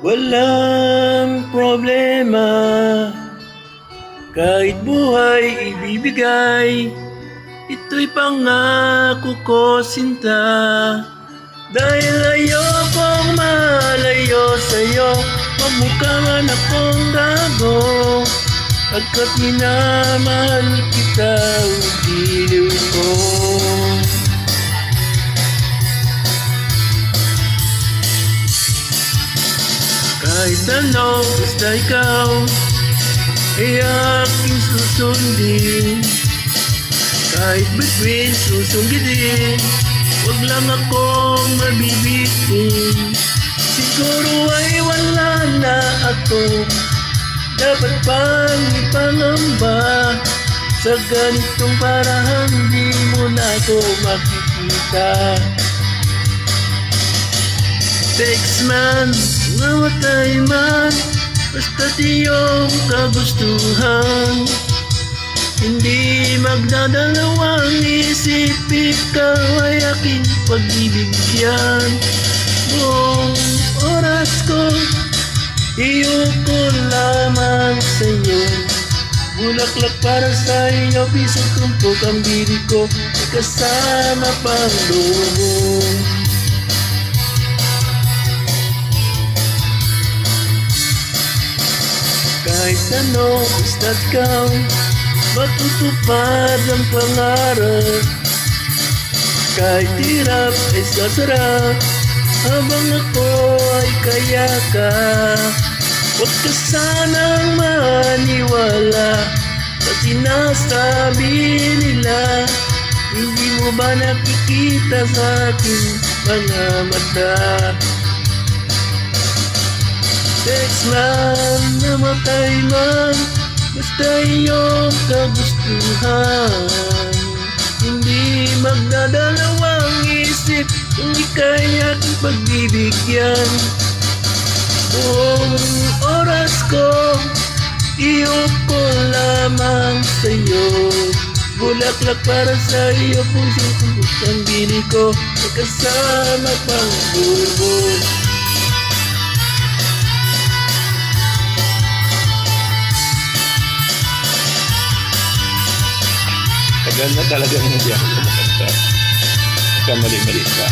Walang problema, kahit buhay ibibigay. Ito'y pangako ko, sinta. Dahil ayokong malayo sa'yo, magmukha man akong gago. Pagkat minamahal kita, giliw ko. Kahit ano, basta ikaw ay aking susundin. Kahit between susunggitin, wag lang akong mabibitin. Siguro ay wala na ako, dapat pang ipangamba. Sa ganitong parang di mo na ako makikita. Text man, namatay man, basta't iyong kagustuhan. Hindi magdadalawang isip, ikaw ay aking pagbibigyan. Buong oras ko, iyuko lamang sa'yo. Bulaklak para sa iyo, pisang tumpok ang bili ko, kasama pang lobo. Kahit ano, basta't ikaw, matutupad ang pangarap. Kahit hirap ay sasarap, habang ako ay kayakap. Huwag ka sanang maniwala sa sinasabi nila. Hindi mo ba nakikita sa aking mga mata? Text man, namatay man, basta iyong kagustuhan. Hindi magdadalawang isip kung ika'y aking pagbibigyan. Buong oras ko, iyuko lamang sa'yo. Bulaklak para sa iyo, pusong tumbok ang bili ko, kasama pang turbo. Tagal na talaga hindi ako kumakanta. Kamali-mali ka.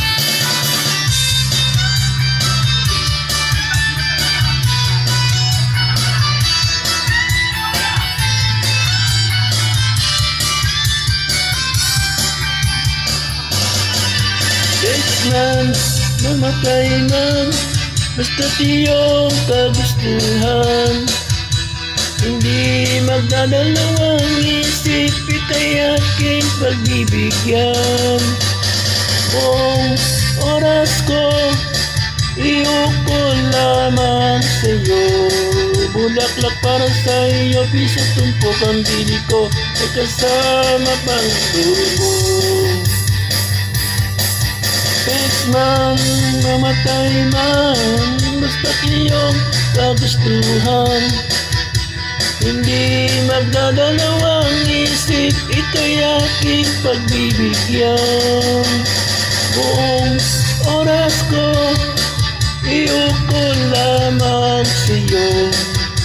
Text man, mamatay man, basta't iyong kagustuhan. Hindi magdadalawang isip, ika'y aking pagbibigyan. Buong oras ko, iyuko lamang sa'yo. Bulaklak para sa iyo, pisang tumpok ang bili ko, ay kasama pang turbo. Text man, mamatay man, basta't iyong kagustuhan. Hindi magdadalawang isip, ika'y aking pagbibigyan. Buong oras ko, iyuko lamang sa'yo.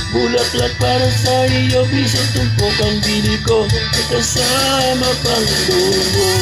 Bulaklak para sa iyo, pisang tumpok ang bili ko, kasama pang lumo.